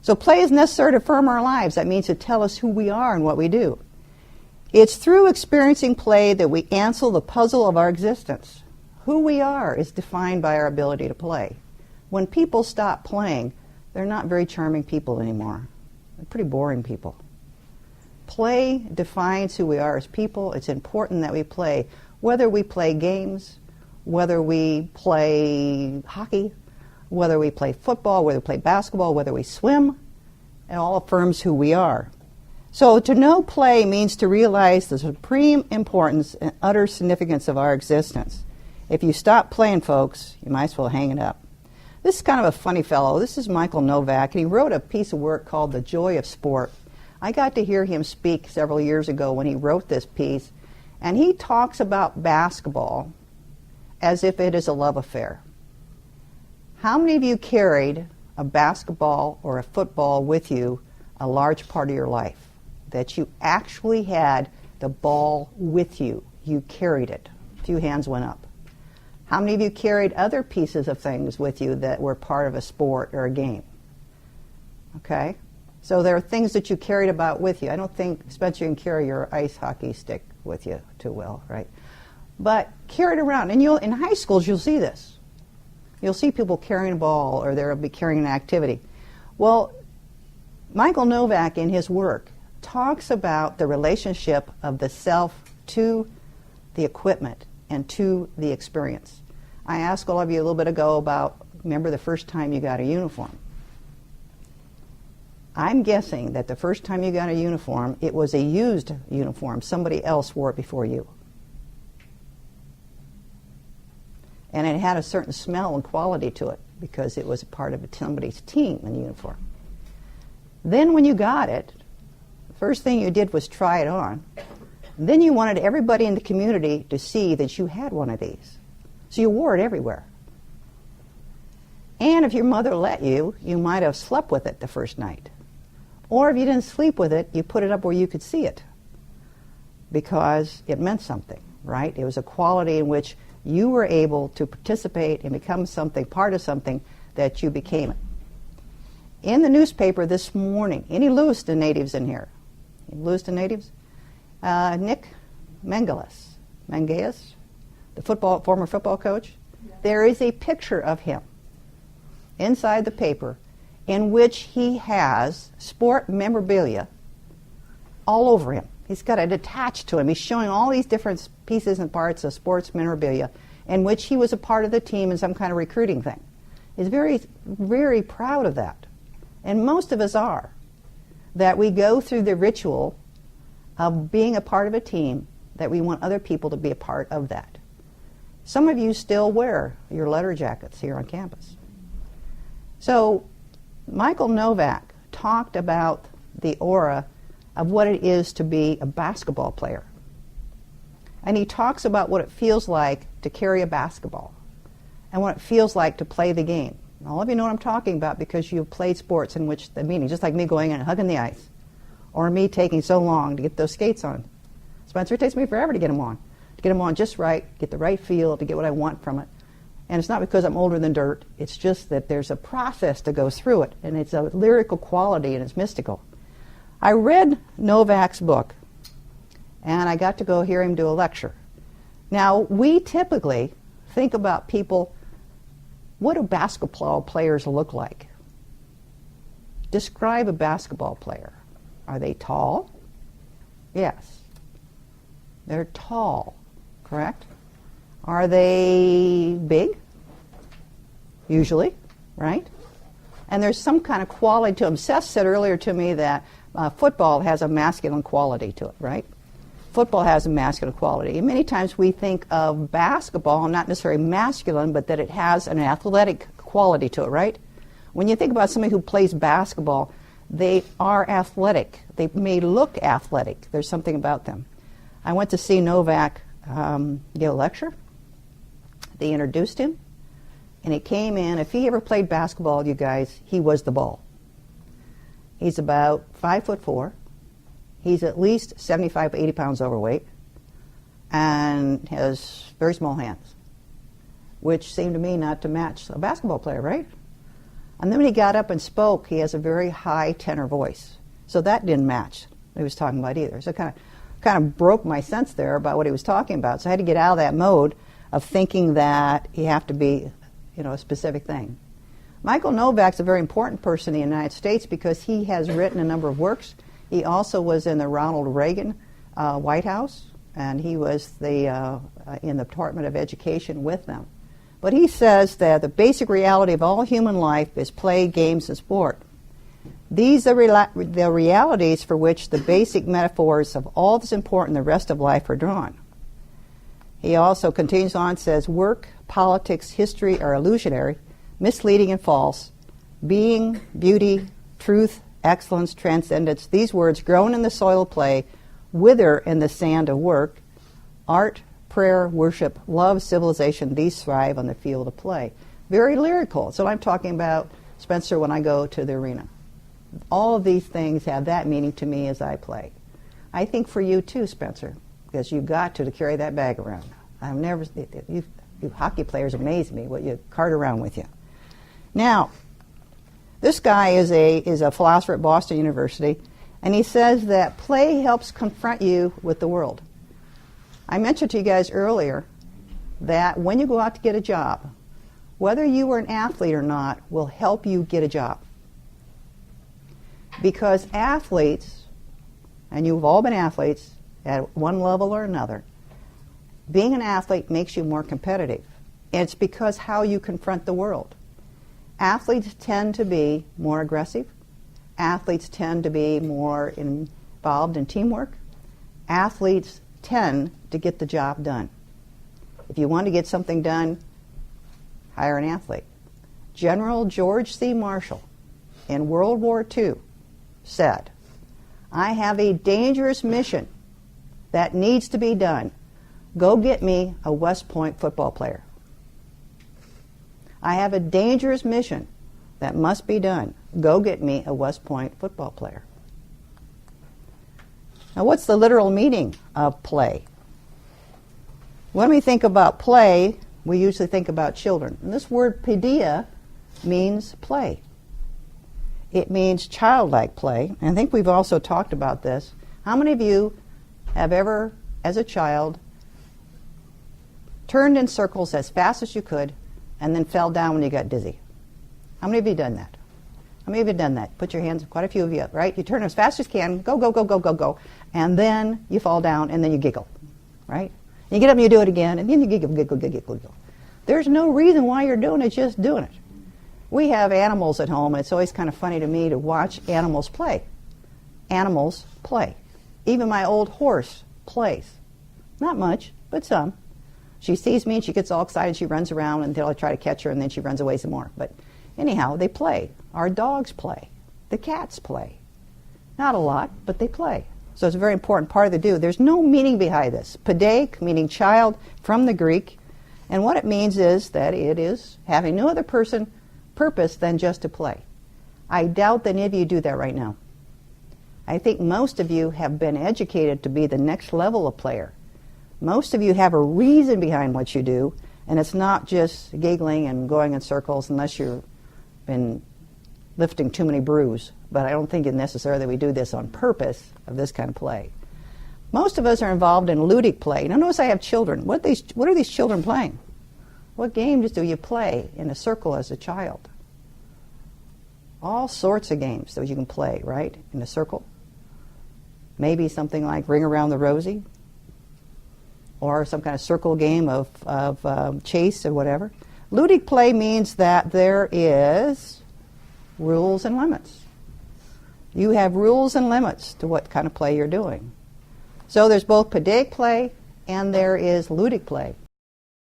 So play is necessary to affirm our lives. That means to tell us who we are and what we do. It's through experiencing play that we answer the puzzle of our existence. Who we are is defined by our ability to play. When people stop playing, they're not very charming people anymore. They're pretty boring people. Play defines who we are as people. It's important that we play. Whether we play games, whether we play hockey, whether we play football, whether we play basketball, whether we swim, it all affirms who we are. So to know play means to realize the supreme importance and utter significance of our existence. If you stop playing, folks, you might as well hang it up. This is kind of a funny fellow. This is Michael Novak, and he wrote a piece of work called The Joy of Sport. I got to hear him speak several years ago when he wrote this piece, and he talks about basketball as if it is a love affair. How many of you carried a basketball or a football with you a large part of your life? That you actually had the ball with you. You carried it. A few hands went up. How many of you carried other pieces of things with you that were part of a sport or a game? Okay? So there are things that you carried about with you. I don't think, Spencer, you can carry your ice hockey stick with you too well, right? But carry it around. And in high schools, you'll see this. You'll see people carrying a ball, or they'll be carrying an activity. Well, Michael Novak, in his work, talks about the relationship of the self to the equipment and to the experience. I asked all of you a little bit ago about, remember the first time you got a uniform. I'm guessing that the first time you got a uniform, it was a used uniform. Somebody else wore it before you. And it had a certain smell and quality to it because it was a part of somebody's team in uniform. Then when you got it, the first thing you did was try it on. Then you wanted everybody in the community to see that you had one of these. So you wore it everywhere. And if your mother let you, you might have slept with it the first night. Or if you didn't sleep with it, you put it up where you could see it because it meant something, right? It was a quality in which you were able to participate and become something, part of something that you became it. In the newspaper this morning, any Lewiston natives in here? Any Lewiston natives? Nick Mangeas, the former football coach. Yeah. There is a picture of him inside the paper in which he has sport memorabilia all over him. He's got it attached to him. He's showing all these different pieces and parts of sports memorabilia in which he was a part of the team in some kind of recruiting thing. He's very, very proud of that. And most of us are. That we go through the ritual of being a part of a team, that we want other people to be a part of that. Some of you still wear your letter jackets here on campus. So Michael Novak talked about the aura of what it is to be a basketball player. And he talks about what it feels like to carry a basketball and what it feels like to play the game. All of you know what I'm talking about because you've played sports in which the meaning, just like me going in and hugging the ice, or me taking so long to get those skates on. Spencer, it takes me forever to get them on just right, get the right feel, to get what I want from it. And it's not because I'm older than dirt, it's just that there's a process to go through it, and it's a lyrical quality and it's mystical. I read Novak's book, and I got to go hear him do a lecture. Now, we typically think about people, what do basketball players look like? Describe a basketball player. Are they tall? Yes. They're tall, correct? Are they big? Usually, right? And there's some kind of quality to them. Seth said earlier to me that football has a masculine quality to it, right? Football has a masculine quality. And many times we think of basketball, not necessarily masculine, but that it has an athletic quality to it, right? When you think about somebody who plays basketball, they are athletic. They may look athletic. There's something about them. I went to see Novak give a lecture. They introduced him, and he came in. If he ever played basketball, you guys, he was the ball. He's about 5'4". He's at least 75, 80 pounds overweight, and has very small hands, which seemed to me not to match a basketball player, right? And then when he got up and spoke, he has a very high tenor voice. So that didn't match what he was talking about either. So it kind of broke my sense there about what he was talking about. So I had to get out of that mode of thinking that you have to be, a specific thing. Michael Novak's a very important person in the United States because he has written a number of works. He also was in the Ronald Reagan White House, and he was in the Department of Education with them. But he says that the basic reality of all human life is play, games, and sport. These are the realities for which the basic metaphors of all that's important in the rest of life are drawn. He also continues on and says, work, politics, history are illusionary, misleading and false. Being, beauty, truth, excellence, transcendence, these words grown in the soil of play, wither in the sand of work. Art, prayer, worship, love, civilization, these thrive on the field of play. Very lyrical. So I'm talking about, Spencer, when I go to the arena. All of these things have that meaning to me as I play. I think for you too, Spencer, because you've got to carry that bag around. I've never, you hockey players amaze me, what you cart around with you. Now, this guy is a philosopher at Boston University, and he says that play helps confront you with the world. I mentioned to you guys earlier that when you go out to get a job, whether you were an athlete or not will help you get a job. Because athletes, and you've all been athletes at one level or another, being an athlete makes you more competitive. And it's because how you confront the world. Athletes tend to be more aggressive. Athletes tend to be more involved in teamwork. Athletes tend to get the job done. If you want to get something done, hire an athlete. General George C. Marshall in World War II said, I have a dangerous mission that needs to be done. Go get me a West Point football player. I have a dangerous mission that must be done. Go get me a West Point football player. Now, what's the literal meaning of play? When we think about play, we usually think about children. And this word paideia means play. It means childlike play. And I think we've also talked about this. How many of you have ever, as a child, turned in circles as fast as you could and then fell down when you got dizzy? How many of you done that? How many of you have done that? Put your hands, quite a few of you, right? You turn as fast as you can, go, go, go, go, go, go, and then you fall down and then you giggle, right? And you get up and you do it again, and then you giggle, giggle, giggle, giggle. There's no reason why you're doing it, just doing it. We have animals at home, and it's always kind of funny to me to watch animals play. Animals play. Even my old horse plays. Not much, but some. She sees me and she gets all excited, she runs around until I try to catch her, and then she runs away some more. But anyhow, they play. Our dogs play. The cats play. Not a lot, but they play. So it's a very important part of the do. There's no meaning behind this. Paideia, meaning child, from the Greek. And what it means is that it is having no other purpose than just to play. I doubt that any of you do that right now. I think most of you have been educated to be the next level of player. Most of you have a reason behind what you do, and it's not just giggling and going in circles unless you've been lifting too many brews. But I don't think it necessarily that we do this on purpose of this kind of play. Most of us are involved in ludic play. Now notice I have children. What are these children playing? What games do you play in a circle as a child? All sorts of games that you can play, right, in a circle. Maybe something like Ring Around the Rosie, or some kind of circle game of chase or whatever. Ludic play means that there is rules and limits. You have rules and limits to what kind of play you're doing. So there's both pedagogic play and there is ludic play.